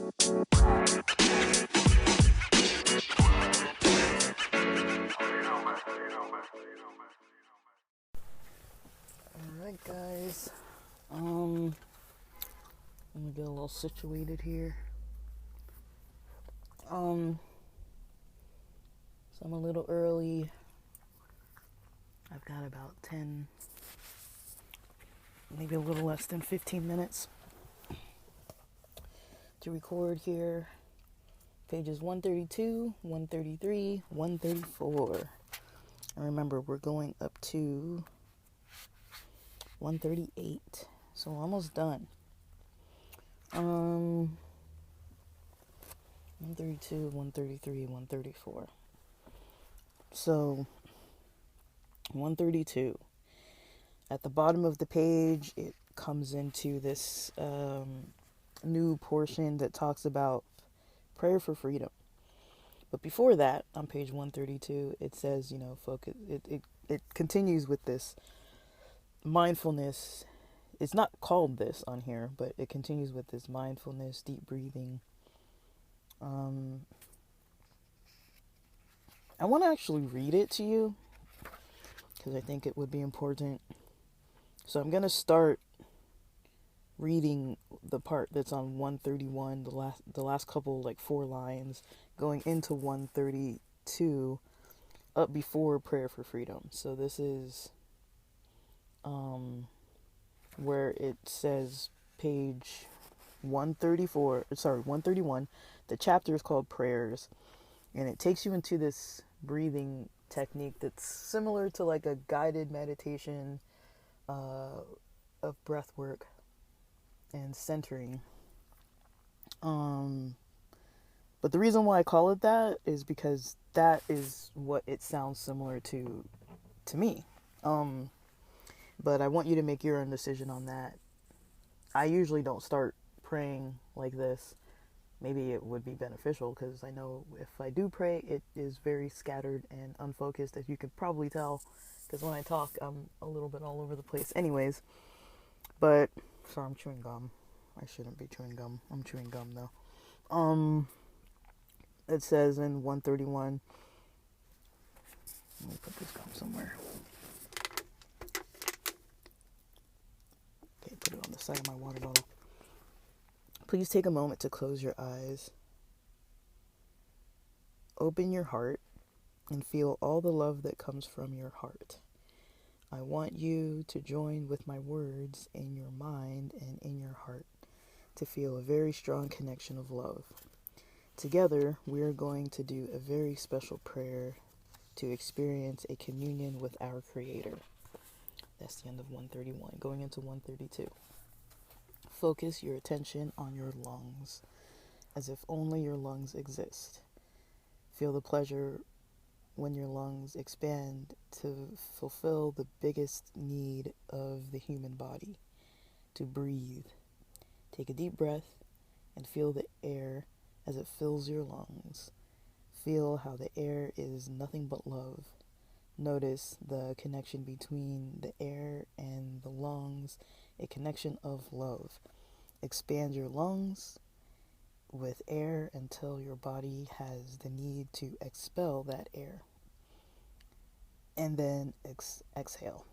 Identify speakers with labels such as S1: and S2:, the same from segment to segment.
S1: Alright guys, let me get a little situated here. So I'm a little early. I've got about 10, maybe a little less than 15 minutes to record here. Pages 132, 133, 134. And remember, we're going up to 138. So we're almost done. 132, 133, 134. So 132. At the bottom of the page, it comes into this new portion that talks about prayer for freedom. But before that, on page 132, it says, focus. It continues with this mindfulness. It's not called this on here, but it continues with this mindfulness, deep breathing. I want to actually read it to you because I think it would be important. So I'm going to start reading the part that's on 131, the last couple, like 4 lines, going into 132, up before prayer for freedom. So this is where it says page 131. The chapter is called Prayers, and it takes you into this breathing technique that's similar to like a guided meditation of breath work and centering. But the reason why I call it that is because that is what it sounds similar to me. But I want you to make your own decision on that. I usually don't start praying like this. Maybe it would be beneficial because I know if I do pray, it is very scattered and unfocused, as you can probably tell, because when I talk, I'm a little bit all over the place. Anyways, but sorry, I'm chewing gum. I shouldn't be chewing gum. I'm chewing gum though. It says in 131. Let me put this gum somewhere. Okay, put it on the side of my water bottle. Please take a moment to close your eyes. Open your heart and feel all the love that comes from your heart. I want you to join with my words in your mind and in your heart to feel a very strong connection of love. Together, we are going to do a very special prayer to experience a communion with our Creator. That's the end of 131. Going into 132. Focus your attention on your lungs, as if only your lungs exist. Feel the pleasure when your lungs expand to fulfill the biggest need of the human body, to breathe. Take a deep breath and feel the air as it fills your lungs. Feel how the air is nothing but love. Notice the connection between the air and the lungs, a connection of love. Expand your lungs with air until your body has the need to expel that air. And then exhale.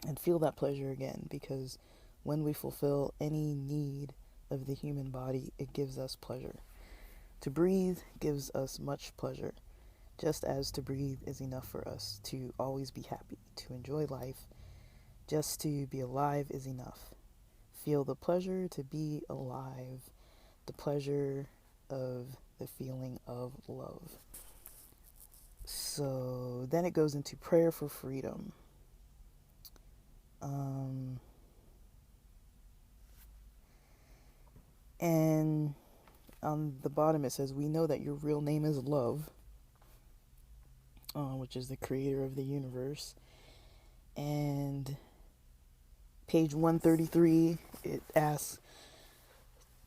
S1: And feel that pleasure again, because when we fulfill any need of the human body, it gives us pleasure. To breathe gives us much pleasure, just as to breathe is enough for us to always be happy, to enjoy life. Just to be alive is enough. Feel the pleasure to be alive, the pleasure of the feeling of love. So then it goes into prayer for freedom. And on the bottom it says, we know that your real name is love, which is the creator of the universe. And page 133, it asks,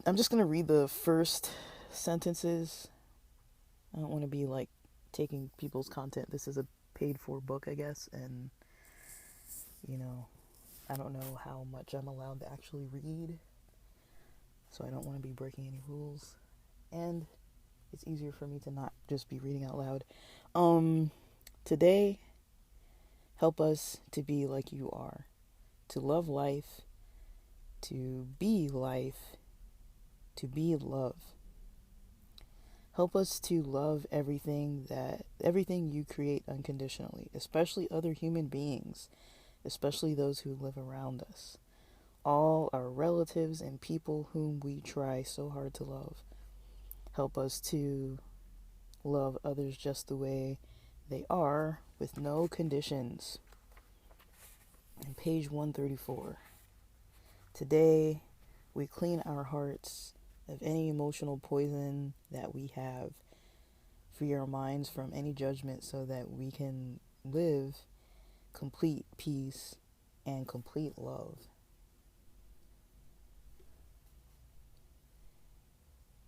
S1: I'm just going to read the first sentences. I don't want to be like taking people's content. This is a paid for book, I guess, and I don't know how much I'm allowed to actually read. so I don't want to be breaking any rules. And it's easier for me to not just be reading out loud. Today, help us to be like you are, to love life, to be life, to be love. Help us to love everything you create unconditionally, especially other human beings, especially those who live around us. All our relatives and people whom we try so hard to love. Help us to love others just the way they are, with no conditions. And page 134. Today, we clean our hearts of any emotional poison that we have. Free our minds from any judgment so that we can live complete peace and complete love.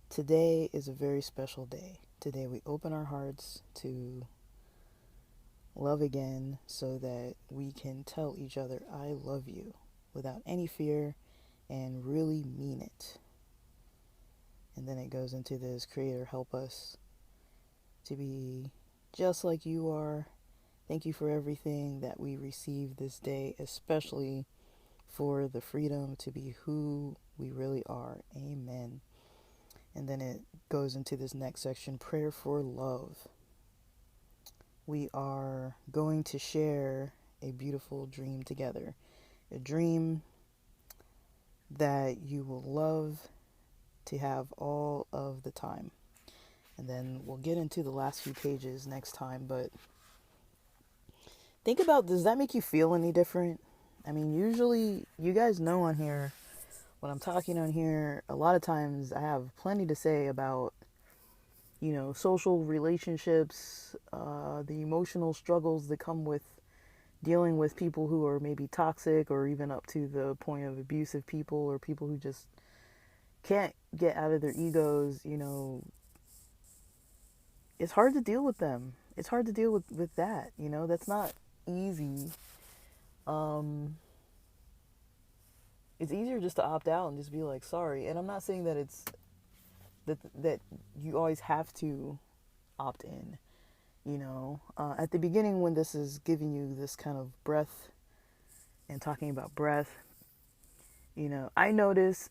S1: Today is a very special day. Today we open our hearts to love again so that we can tell each other, I love you, without any fear, and really mean it. And then it goes into this, Creator, help us to be just like you are. Thank you for everything that we receive this day, especially for the freedom to be who we really are. Amen. And then it goes into this next section, prayer for love. We are going to share a beautiful dream together. A dream that you will love to have all of the time. And then we'll get into the last few pages next time, but think about, does that make you feel any different? I mean, usually, you guys know on here, when I'm talking on here, a lot of times I have plenty to say about, social relationships, the emotional struggles that come with dealing with people who are maybe toxic, or even up to the point of abusive people, or people who just can't get out of their egos. It's hard to deal with them. It's hard to deal with that. That's not easy. It's easier just to opt out and just be like, sorry. And I'm not saying that it's that you always have to opt in. At the beginning, when this is giving you this kind of breath and talking about breath, I notice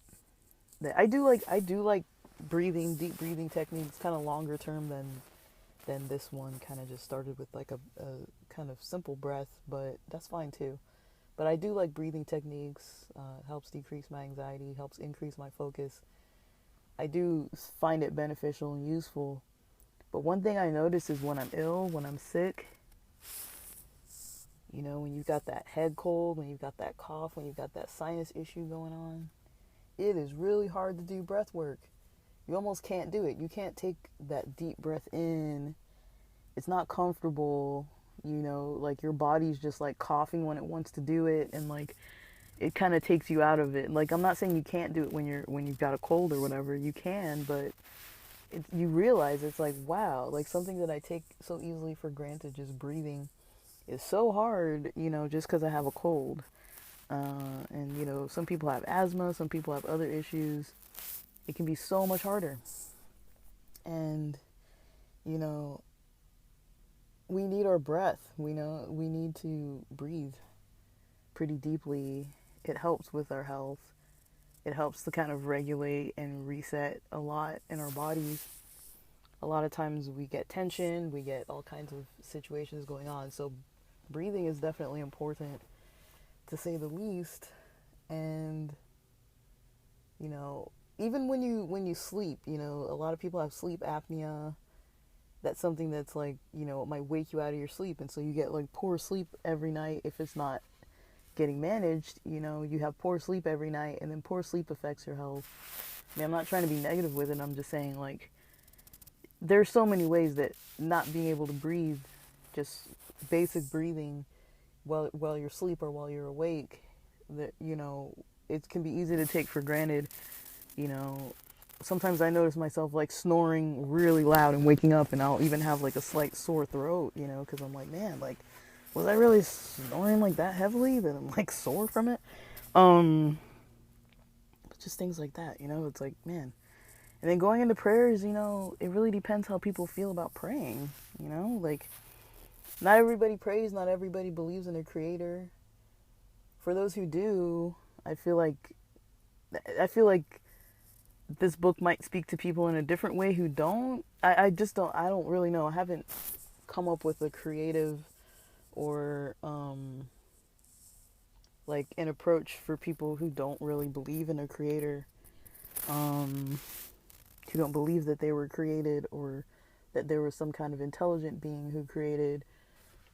S1: that I do like deep breathing techniques, kind of longer term than this one. Kind of just started with like a kind of simple breath, but that's fine too. But I do like breathing techniques. Helps decrease my anxiety, helps increase my focus. I do find it beneficial and useful. But one thing I notice is when I'm ill, when I'm sick, when you've got that head cold, when you've got that cough, when you've got that sinus issue going on, it is really hard to do breath work. You almost can't do it. You can't take that deep breath in. It's not comfortable. Like your body's just like coughing when it wants to do it, and like it kind of takes you out of it. Like, I'm not saying you can't do it when you've got a cold or whatever. You can, but you realize it's like, wow, like something that I take so easily for granted, just breathing, is so hard, just because I have a cold. And some people have asthma, some people have other issues. It can be so much harder. And we need our breath. We need to breathe pretty deeply. It helps with our health. It helps to kind of regulate and reset a lot in our bodies. A lot of times we get tension, we get all kinds of situations going on. So breathing is definitely important, to say the least. And even when you sleep, a lot of people have sleep apnea. That's something that's like, it might wake you out of your sleep, and so you get like poor sleep every night if it's not getting managed. You have poor sleep every night, and then poor sleep affects your health. I mean, I'm not trying to be negative with it. I'm just saying, like, there's so many ways that not being able to breathe, just basic breathing while you're asleep or while you're awake, that it can be easy to take for granted. Sometimes I notice myself like snoring really loud and waking up, and I'll even have like a slight sore throat, because I'm like, man, like, was I really snoring like that heavily that I'm like sore from it? But just things like that, it's like, man. And then going into prayers, it really depends how people feel about praying, like, not everybody prays, not everybody believes in a creator. For those who do, I feel like this book might speak to people in a different way who don't. I just don't, I don't really know. I haven't come up with a creative or like an approach for people who don't really believe in a creator, who don't believe that they were created or that there was some kind of intelligent being who created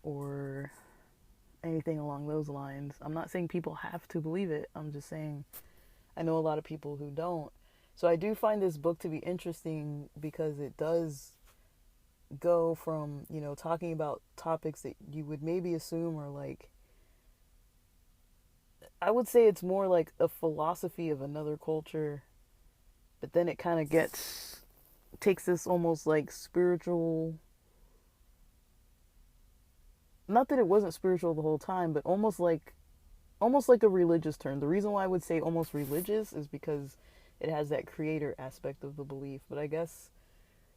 S1: or anything along those lines. I'm not saying people have to believe it. I'm just saying I know a lot of people who don't. So I do find this book to be interesting because it does go from, talking about topics that you would maybe assume are like, I would say it's more like a philosophy of another culture, but then it kind of takes this almost like spiritual, not that it wasn't spiritual the whole time, but almost like a religious term. The reason why I would say almost religious is because it has that creator aspect of the belief, but I guess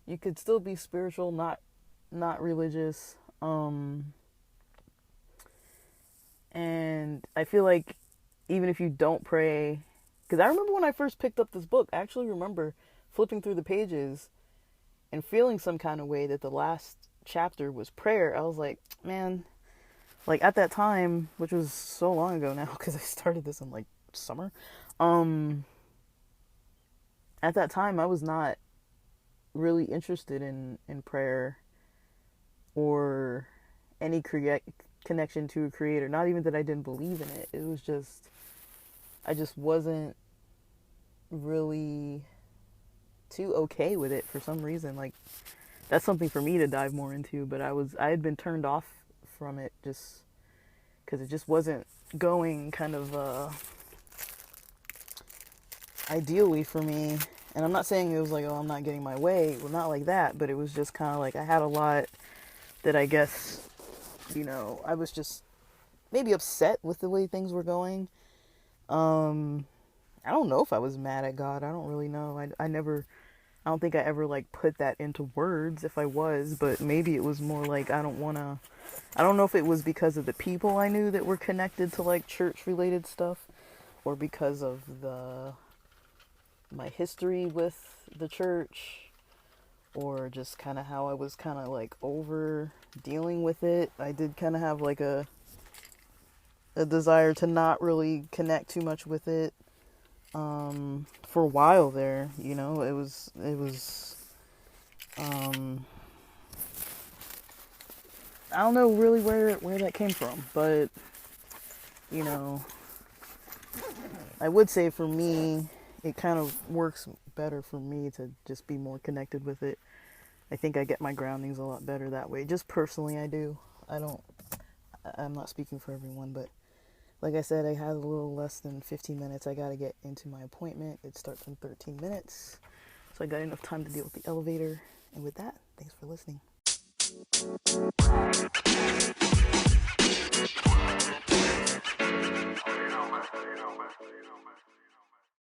S1: you could still be spiritual, not religious. And I feel like even if you don't pray, because I remember when I first picked up this book, I actually remember flipping through the pages and feeling some kind of way that the last chapter was prayer. I was like, man, like at that time, which was so long ago now, because I started this in like summer, at that time I was not really interested in prayer or any connection to a creator. Not even that I didn't believe in it. It was just, I just wasn't really too okay with it for some reason. Like, that's something for me to dive more into, but I had been turned off from it just because it just wasn't going kind of ideally for me. And I'm not saying it was like, oh, I'm not getting my way. Well, not like that, but it was just kind of like I had a lot that I guess, I was just maybe upset with the way things were going. I don't know if I was mad at God. I don't really know. I don't think I ever like put that into words if I was, but maybe it was more like I don't know if it was because of the people I knew that were connected to like church related stuff or because of my history with the church or just kind of how I was kind of like over dealing with it. I did kind of have like a desire to not really connect too much with it for a while there. It was I don't know really where that came from, but I would say for me it kind of works better for me to just be more connected with it. I think I get my groundings a lot better that way. Just personally, I do. I'm not speaking for everyone, but like I said, I had a little less than 15 minutes. I got to get into my appointment. It starts in 13 minutes. So I got enough time to deal with the elevator. And with that, thanks for listening.